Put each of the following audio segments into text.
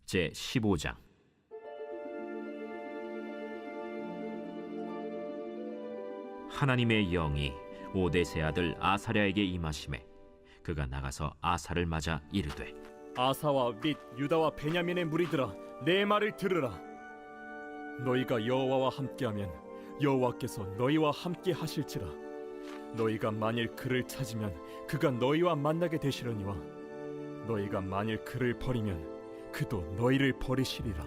제15장. 하나님의 영이 오뎃의 아들 아사랴에게 임하시매 그가 나가서 아사를 맞아 이르되, 아사와 및 유다와 베냐민의 무리들아, 내 말을 들으라. 너희가 여호와와 함께하면 여호와께서 너희와 함께 하실지라. 너희가 만일 그를 찾으면 그가 너희와 만나게 되시려니와 너희가 만일 그를 버리면 그도 너희를 버리시리라.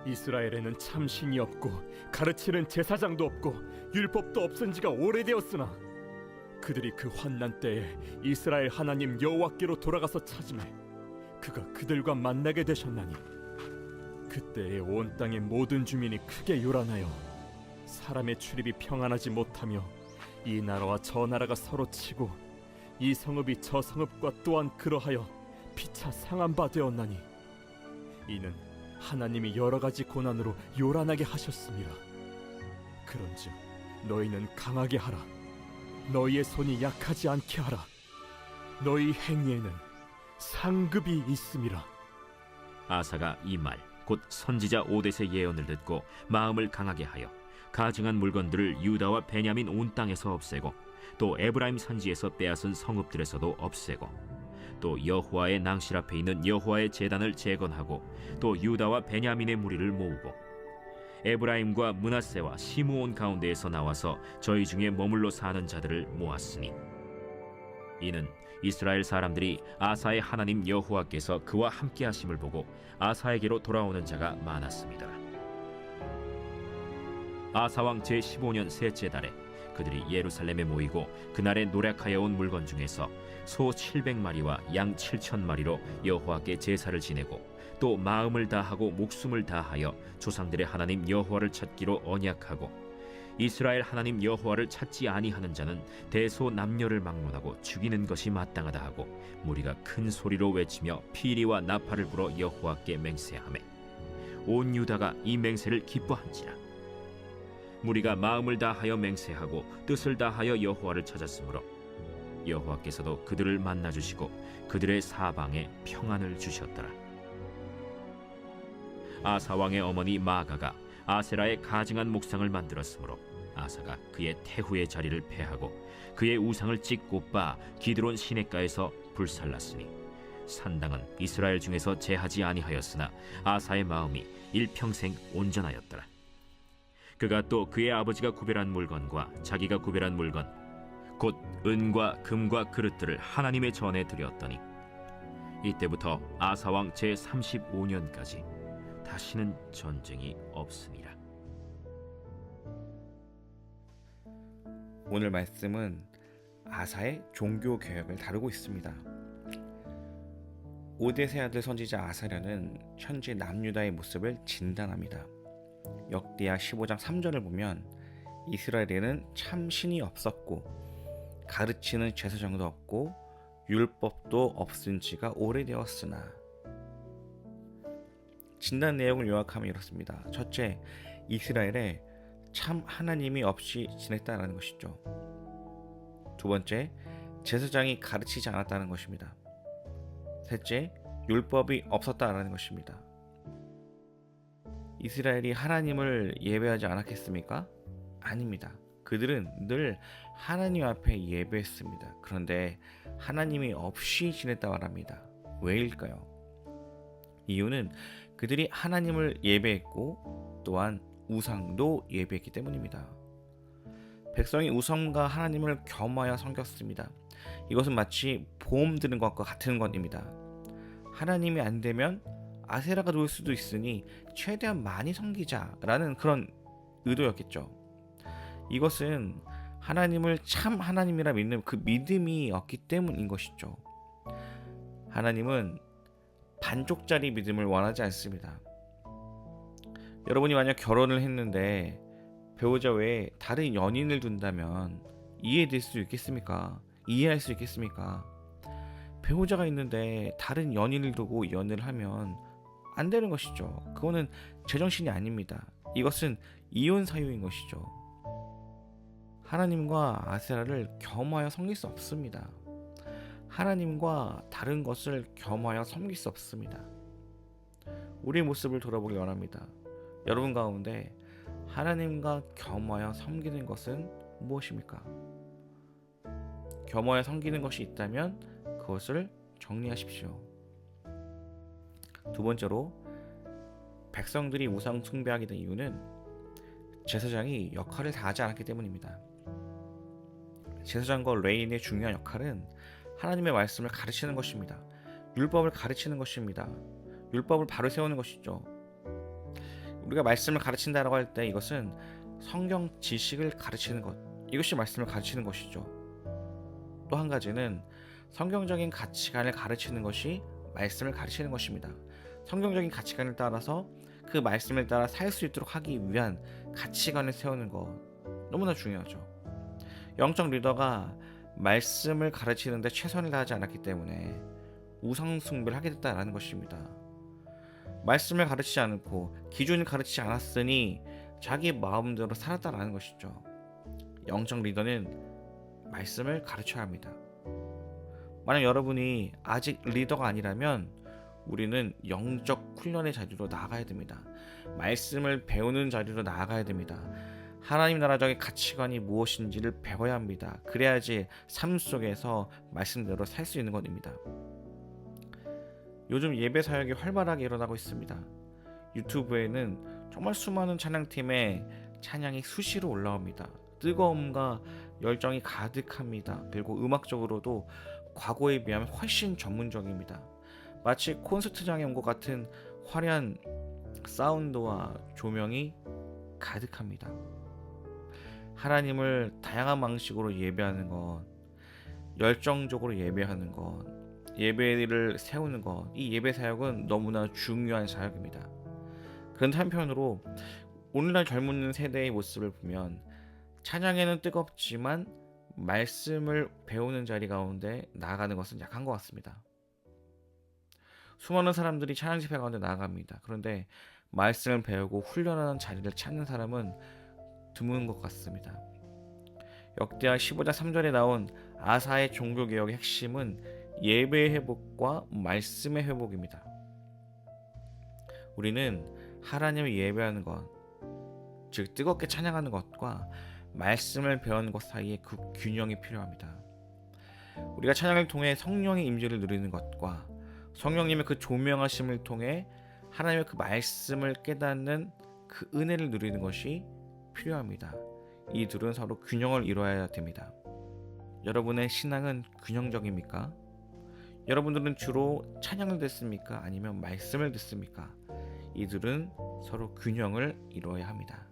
이스라엘에는 참 신이 없고 가르치는 제사장도 없고 율법도 없은 지가 오래되었으나 그들이 그 환난 때에 이스라엘 하나님 여호와께로 돌아가서 찾으매 그가 그들과 만나게 되셨나니, 그때에 온 땅의 모든 주민이 크게 요란하여 사람의 출입이 평안하지 못하며 이 나라와 저 나라가 서로 치고 이 성읍이 저 성읍과 또한 그러하여 피차 상한 바 되었나니, 이는 하나님이 여러 가지 고난으로 요란하게 하셨습니다. 그런즉 너희는 강하게 하라. 너희의 손이 약하지 않게 하라. 너희 행위에는 상급이 있음이라. 아사가 이 말 곧 선지자 오뎃의 예언을 듣고 마음을 강하게 하여 가증한 물건들을 유다와 베냐민 온 땅에서 없애고 또 에브라임 산지에서 빼앗은 성읍들에서도 없애고 또 여호와의 낭실 앞에 있는 여호와의 제단을 재건하고 또 유다와 베냐민의 무리를 모으고 에브라임과 므낫세와 시므온 가운데에서 나와서 저희 중에 머물러 사는 자들을 모았으니, 이는 이스라엘 사람들이 아사의 하나님 여호와께서 그와 함께 하심을 보고 아사에게로 돌아오는 자가 많았습니다. 아사왕 제15년 셋째 달에 그들이 예루살렘에 모이고 그날에 노력하여 온 물건 중에서 소 700마리와 양 7,000마리로 여호와께 제사를 지내고 또 마음을 다하고 목숨을 다하여 조상들의 하나님 여호와를 찾기로 언약하고, 이스라엘 하나님 여호와를 찾지 아니하는 자는 대소 남녀를 막론하고 죽이는 것이 마땅하다 하고 무리가 큰 소리로 외치며 피리와 나팔을 불어 여호와께 맹세하매 온 유다가 이 맹세를 기뻐한지라. 무리가 마음을 다하여 맹세하고 뜻을 다하여 여호와를 찾았으므로 여호와께서도 그들을 만나주시고 그들의 사방에 평안을 주셨더라. 아사 왕의 어머니 마아가가 아세라의 가증한 목상을 만들었으므로 아사가 그의 태후의 자리를 폐하고 그의 우상을 찢고 빻아 기드론 시냇가에서 불살랐으니, 산당은 이스라엘 중에서 제하지 아니하였으나 아사의 마음이 일평생 온전하였더라. 그가 또 그의 아버지가 구별한 물건과 자기가 구별한 물건 곧 은과 금과 그릇들을 하나님의 전에 드렸더니, 이때부터 아사왕 제35년까지 다시는 전쟁이 없음이라. 오늘 말씀은 아사의 종교 개혁을 다루고 있습니다. 오뎃의 아들 선지자 아사랴는 현재 남유다의 모습을 진단합니다. 역대하 15장 3절을 보면 이스라엘에는 참 신이 없었고 가르치는 제사장도 없고 율법도 없은 지가 오래되었으나, 진단 내용을 요약하면 이렇습니다. 첫째, 이스라엘에 참 하나님이 없이 지냈다는 것이죠. 두 번째, 제사장이 가르치지 않았다는 것입니다. 셋째, 율법이 없었다는 것입니다. 이스라엘이 하나님을 예배하지 않았겠습니까? 아닙니다. 그들은 늘 하나님 앞에 예배했습니다. 그런데 하나님이 없이 지냈다 말합니다. 왜일까요? 이유는 그들이 하나님을 예배했고 또한 우상도 예배했기 때문입니다. 백성이 우상과 하나님을 겸하여 섬겼습니다. 이것은 마치 보험 드는 것과 같은 것입니다. 하나님이 안 되면 아세라가 놓을 수도 있으니 최대한 많이 섬기자라는 그런 의도였겠죠. 이것은 하나님을 참 하나님이라 믿는 그 믿음이 없기 때문인 것이죠. 하나님은 반쪽짜리 믿음을 원하지 않습니다. 여러분이 만약 결혼을 했는데 배우자 외에 다른 연인을 둔다면 이해될 수 있겠습니까? 이해할 수 있겠습니까? 배우자가 있는데 다른 연인을 두고 연애를 하면 안 되는 것이죠. 그거는 제정신이 아닙니다. 이것은 이혼 사유인 것이죠. 하나님과 아세라를 겸하여 섬길 수 없습니다. 하나님과 다른 것을 겸하여 섬길 수 없습니다. 우리의 모습을 돌아보길 원합니다. 여러분 가운데 하나님과 겸하여 섬기는 것은 무엇입니까? 겸하여 섬기는 것이 있다면 그것을 정리하십시오. 두 번째로, 백성들이 우상 숭배하게 된 이유는 제사장이 역할을 다하지 않았기 때문입니다. 제사장과 레위인의 중요한 역할은 하나님의 말씀을 가르치는 것입니다. 율법을 가르치는 것입니다. 율법을 바로 세우는 것이죠. 우리가 말씀을 가르친다라고 할 때 이것은 성경 지식을 가르치는 것, 이것이 말씀을 가르치는 것이죠. 또 한 가지는 성경적인 가치관을 가르치는 것이 말씀을 가르치는 것입니다. 성경적인 가치관을 따라서 그 말씀을 따라 살 수 있도록 하기 위한 가치관을 세우는 것, 너무나 중요하죠. 영적 리더가 말씀을 가르치는데 최선을 다하지 않았기 때문에 우상 숭배를 하게 됐다라는 것입니다. 말씀을 가르치지 않고 기준을 가르치지 않았으니 자기 마음대로 살았다라는 것이죠. 영적 리더는 말씀을 가르쳐야 합니다. 만약 여러분이 아직 리더가 아니라면 우리는 영적 훈련의 자리로 나아가야 됩니다. 말씀을 배우는 자리로 나아가야 됩니다. 하나님 나라적인 가치관이 무엇인지를 배워야 합니다. 그래야지 삶 속에서 말씀대로 살 수 있는 것입니다. 요즘 예배 사역이 활발하게 일어나고 있습니다. 유튜브에는 정말 수많은 찬양팀의 찬양이 수시로 올라옵니다. 뜨거움과 열정이 가득합니다. 그리고 음악적으로도 과거에 비하면 훨씬 전문적입니다. 마치 콘서트장에 온 것 같은 화려한 사운드와 조명이 가득합니다. 하나님을 다양한 방식으로 예배하는 것, 열정적으로 예배하는 것, 예배를 세우는 것, 이 예배 사역은 너무나 중요한 사역입니다. 그런데 한편으로 오늘날 젊은 세대의 모습을 보면 찬양에는 뜨겁지만 말씀을 배우는 자리 가운데 나아가는 것은 약한 것 같습니다. 수많은 사람들이 찬양 집회 가운데 나아갑니다. 그런데 말씀을 배우고 훈련하는 자리를 찾는 사람은 드문 것 같습니다. 역대하 15장 3절에 나온 아사의 종교개혁의 핵심은 예배의 회복과 말씀의 회복입니다. 우리는 하나님을 예배하는 것, 즉 뜨겁게 찬양하는 것과 말씀을 배우는 것 사이에 그 균형이 필요합니다. 우리가 찬양을 통해 성령의 임재를 누리는 것과 성령님의 그 조명하심을 통해 하나님의 그 말씀을 깨닫는 그 은혜를 누리는 것이 필요합니다. 이 둘은 서로 균형을 이루어야 됩니다. 여러분의 신앙은 균형적입니까? 여러분들은 주로 찬양을 듣습니까? 아니면 말씀을 듣습니까? 이 둘은 서로 균형을 이루어야 합니다.